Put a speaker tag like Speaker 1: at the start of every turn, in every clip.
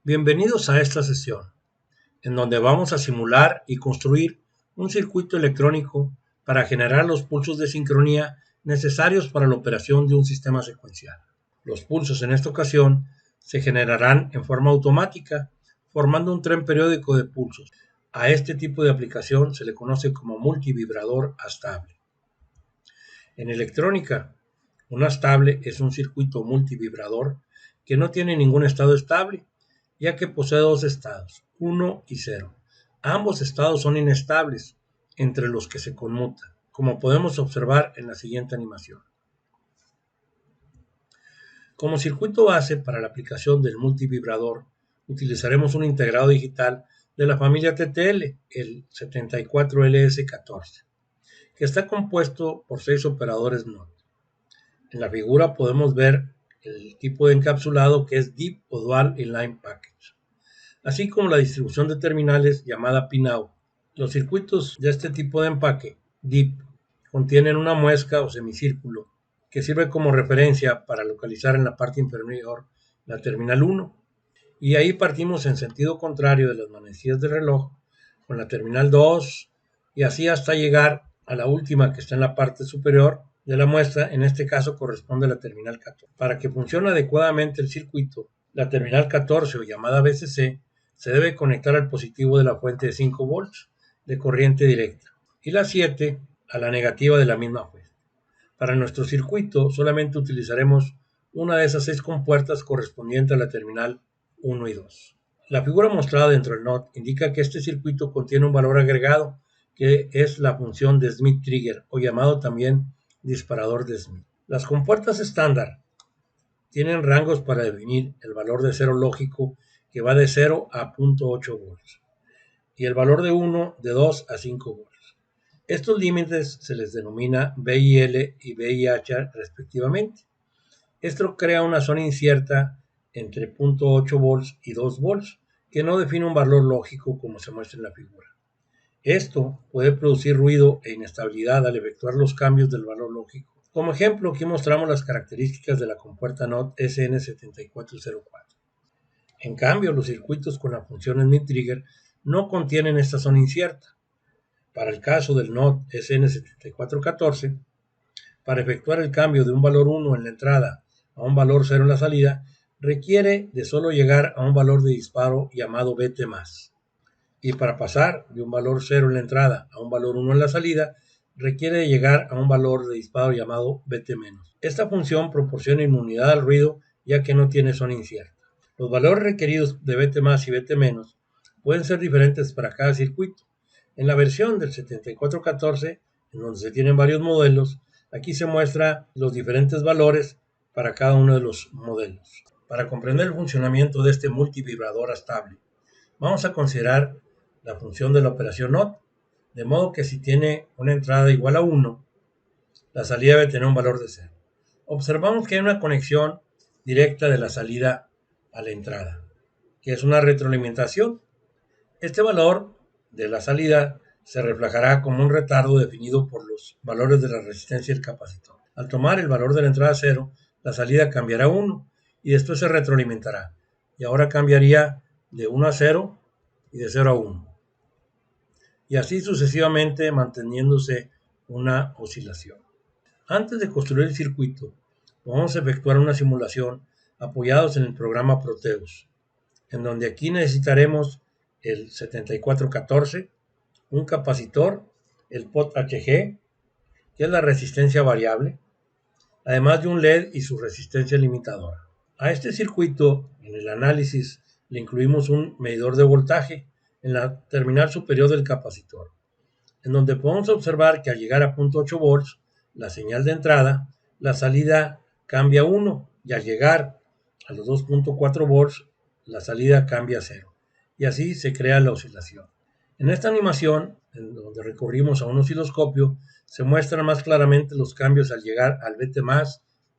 Speaker 1: Bienvenidos a esta sesión, en donde vamos a simular y construir un circuito electrónico para generar los pulsos de sincronía necesarios para la operación de un sistema secuencial. Los pulsos en esta ocasión se generarán en forma automática, formando un tren periódico de pulsos. A este tipo de aplicación se le conoce como multivibrador astable. En electrónica, un astable es un circuito multivibrador que no tiene ningún estado estable, ya que posee dos estados, 1 y 0. Ambos estados son inestables, entre los que se conmuta, como podemos observar en la siguiente animación. Como circuito base para la aplicación del multivibrador, utilizaremos un integrado digital de la familia TTL, el 74LS14, que está compuesto por 6 operadores NOT. En la figura podemos ver el tipo de encapsulado que es Deep o Dual Inline Package, así como la distribución de terminales llamada pinout. Los circuitos de este tipo de empaque, Deep, contienen una muesca o semicírculo que sirve como referencia para localizar en la parte inferior la terminal 1, y ahí partimos en sentido contrario de las manecillas del reloj con la terminal 2 y así hasta llegar a la última que está en la parte superior de la muestra. En este caso corresponde a la terminal 14. Para que funcione adecuadamente el circuito, la terminal 14 o llamada VCC se debe conectar al positivo de la fuente de 5 volts de corriente directa y la 7 a la negativa de la misma fuente. Para nuestro circuito solamente utilizaremos una de esas 6 compuertas correspondiente a la terminal 1 y 2. La figura mostrada dentro del NOT indica que este circuito contiene un valor agregado que es la función de Smith Trigger o llamado también disparador de Smith. Las compuertas estándar tienen rangos para definir el valor de 0 lógico que va de 0 a 0.8 volts y el valor de 1 de 2 a 5 volts. Estos límites se les denomina VIL y VIH respectivamente. Esto crea una zona incierta entre 0.8 volts y 2 volts que no define un valor lógico como se muestra en la figura. Esto puede producir ruido e inestabilidad al efectuar los cambios del valor lógico. Como ejemplo, aquí mostramos las características de la compuerta NOT SN7404. En cambio, los circuitos con la función Smith Trigger no contienen esta zona incierta. Para el caso del NOT SN7414, para efectuar el cambio de un valor 1 en la entrada a un valor 0 en la salida, requiere de solo llegar a un valor de disparo llamado BT+. Y para pasar de un valor 0 en la entrada a un valor 1 en la salida, requiere de llegar a un valor de disparo llamado BT-. Esta función proporciona inmunidad al ruido ya que no tiene zona incierta. Los valores requeridos de BT+ y BT- pueden ser diferentes para cada circuito. En la versión del 7414, en donde se tienen varios modelos, aquí se muestran los diferentes valores para cada uno de los modelos. Para comprender el funcionamiento de este multivibrador estable, vamos a considerar la función de la operación NOT, de modo que si tiene una entrada igual a 1, la salida debe tener un valor de 0. Observamos que hay una conexión directa de la salida a la entrada, que es una retroalimentación. Este valor de la salida se reflejará como un retardo definido por los valores de la resistencia del capacitor. Al tomar el valor de la entrada 0, la salida cambiará a 1 y después se retroalimentará. Y ahora cambiaría de 1 a 0 y de 0 a 1. Y así sucesivamente manteniéndose una oscilación. Antes de construir el circuito, vamos a efectuar una simulación apoyados en el programa Proteus, en donde aquí necesitaremos el 7414, un capacitor, el pot HG, que es la resistencia variable, además de un LED y su resistencia limitadora. A este circuito, en el análisis, le incluimos un medidor de voltaje en la terminal superior del capacitor, en donde podemos observar que al llegar a 0.8 volts, la señal de entrada, la salida cambia a 1 y al llegar a los 2.4 volts, la salida cambia a 0. Y así se crea la oscilación. En esta animación, en donde recurrimos a un osciloscopio, se muestran más claramente los cambios al llegar al BT+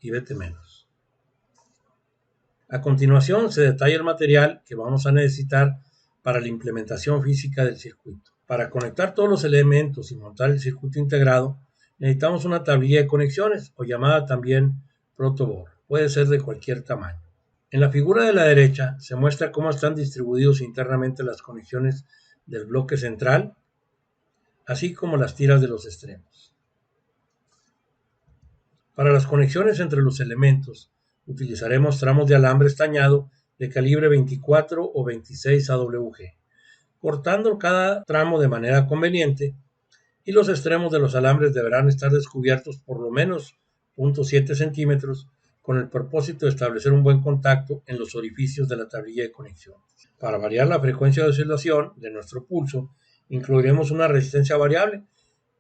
Speaker 1: y BT-. A continuación se detalla el material que vamos a necesitar para la implementación física del circuito. Para conectar todos los elementos y montar el circuito integrado, necesitamos una tablilla de conexiones o llamada también protoboard. Puede ser de cualquier tamaño. En la figura de la derecha se muestra cómo están distribuidos internamente las conexiones del bloque central, así como las tiras de los extremos. Para las conexiones entre los elementos, utilizaremos tramos de alambre estañado de calibre 24 o 26 AWG, cortando cada tramo de manera conveniente, y los extremos de los alambres deberán estar descubiertos por lo menos 0.7 centímetros con el propósito de establecer un buen contacto en los orificios de la tablilla de conexión. Para variar la frecuencia de oscilación de nuestro pulso, incluiremos una resistencia variable,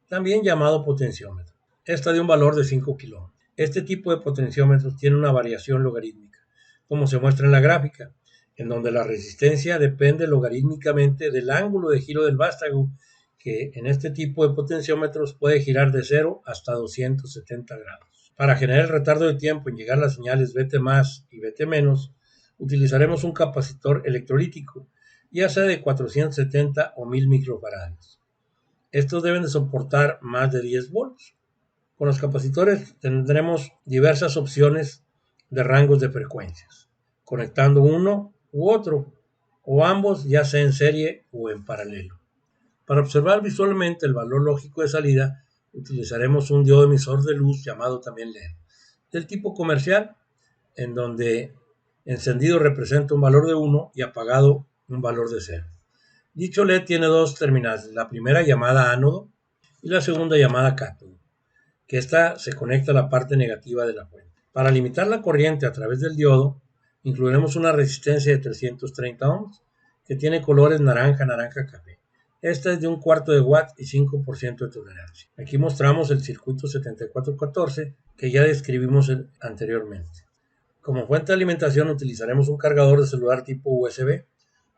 Speaker 1: también llamado potenciómetro. Esta de un valor de 5 kΩ. Este tipo de potenciómetros tiene una variación logarítmica, como se muestra en la gráfica, en donde la resistencia depende logarítmicamente del ángulo de giro del vástago, que en este tipo de potenciómetros puede girar de 0 hasta 270 grados. Para generar el retardo de tiempo en llegar a las señales Vt más y Vt menos, utilizaremos un capacitor electrolítico, ya sea de 470 o 1000 microfarads. Estos deben de soportar más de 10 volts. Con los capacitores tendremos diversas opciones de rangos de frecuencias, conectando uno u otro, o ambos, ya sea en serie o en paralelo. Para observar visualmente el valor lógico de salida, utilizaremos un diodo emisor de luz llamado también LED, del tipo comercial, en donde encendido representa un valor de 1 y apagado un valor de 0. Dicho LED tiene dos terminales, la primera llamada ánodo y la segunda llamada cátodo, que esta se conecta a la parte negativa de la fuente. Para limitar la corriente a través del diodo, incluiremos una resistencia de 330 ohms que tiene colores naranja, naranja, café. Esta es de 1/4 de watt y 5% de tolerancia. Aquí mostramos el circuito 7414 que ya describimos anteriormente. Como fuente de alimentación utilizaremos un cargador de celular tipo USB,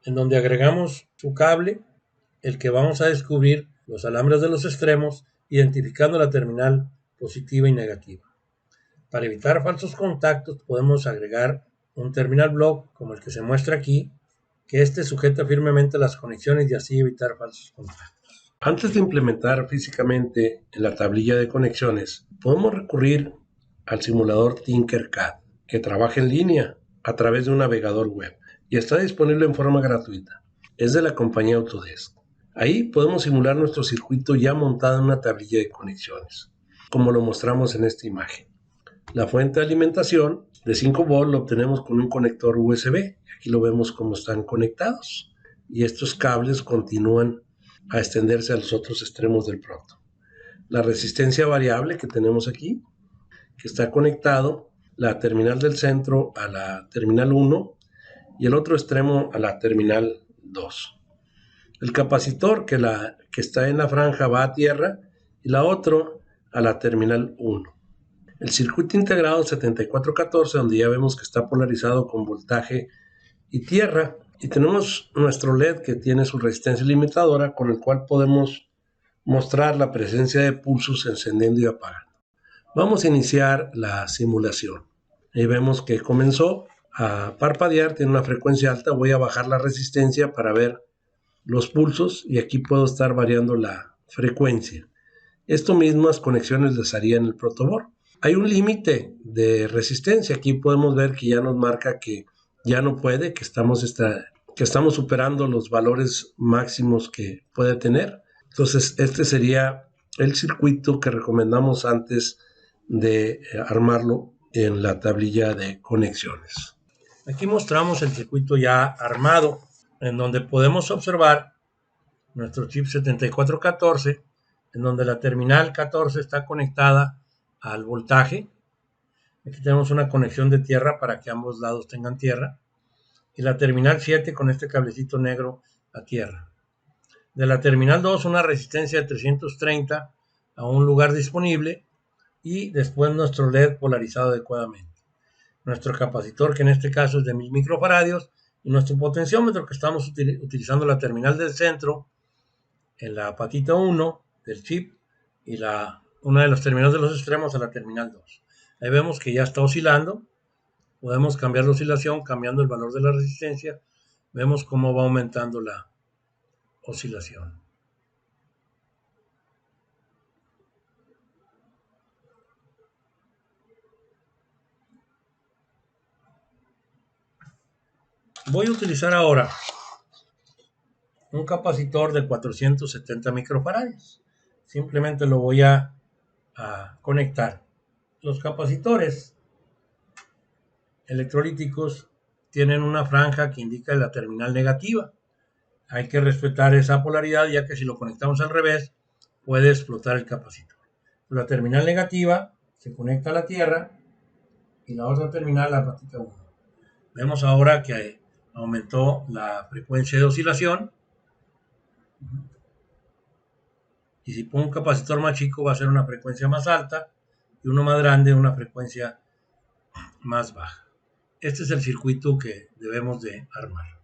Speaker 1: en donde agregamos su cable, el que vamos a descubrir los alambres de los extremos, identificando la terminal positiva y negativa. Para evitar falsos contactos podemos agregar un terminal block como el que se muestra aquí, que este sujeta firmemente las conexiones y así evitar falsos contactos. Antes de implementar físicamente en la tablilla de conexiones, podemos recurrir al simulador Tinkercad, que trabaja en línea a través de un navegador web y está disponible en forma gratuita. Es de la compañía Autodesk. Ahí podemos simular nuestro circuito ya montado en una tablilla de conexiones, como lo mostramos en esta imagen. La fuente de alimentación de 5 volts lo obtenemos con un conector USB. Aquí lo vemos cómo están conectados. Y estos cables continúan a extenderse a los otros extremos del proto. La resistencia variable que tenemos aquí, que está conectado la terminal del centro a la terminal 1 y el otro extremo a la terminal 2. El capacitor que está en la franja va a tierra y la otra a la terminal 1. El circuito integrado 7414, donde ya vemos que está polarizado con voltaje y tierra, y tenemos nuestro LED que tiene su resistencia limitadora, con el cual podemos mostrar la presencia de pulsos encendiendo y apagando. Vamos a iniciar la simulación. Ahí vemos que comenzó a parpadear, tiene una frecuencia alta. Voy a bajar la resistencia para ver los pulsos y aquí puedo estar variando la frecuencia. Esto mismas conexiones les haría en el protoboard. Hay un límite de resistencia. Aquí podemos ver que ya nos marca que ya no puede, que estamos superando los valores máximos que puede tener. Entonces, este sería el circuito que recomendamos antes de armarlo en la tablilla de conexiones. Aquí mostramos el circuito ya armado, en donde podemos observar nuestro chip 7414, en donde la terminal 14 está conectada al voltaje. Aquí tenemos una conexión de tierra para que ambos lados tengan tierra. Y la terminal 7 con este cablecito negro a tierra. De la terminal 2 una resistencia de 330 a un lugar disponible y después nuestro LED polarizado adecuadamente. Nuestro capacitor, que en este caso es de 1000 microfaradios, y nuestro potenciómetro, que estamos utilizando la terminal del centro en la patita 1 del chip y una de los terminales de los extremos a la terminal 2. Ahí vemos que ya está oscilando. Podemos cambiar la oscilación cambiando el valor de la resistencia. Vemos cómo va aumentando la oscilación. Voy a utilizar ahora un capacitor de 470 microfarads. Simplemente lo voy a conectar. Los capacitores electrolíticos tienen una franja que indica la terminal negativa. Hay que respetar esa polaridad, ya que si lo conectamos al revés puede explotar el capacitor. La terminal negativa se conecta a la tierra y la otra terminal a la patita 1. Vemos ahora que aumentó la frecuencia de oscilación. Y si pongo un capacitor más chico va a ser una frecuencia más alta y uno más grande una frecuencia más baja. Este es el circuito que debemos de armar.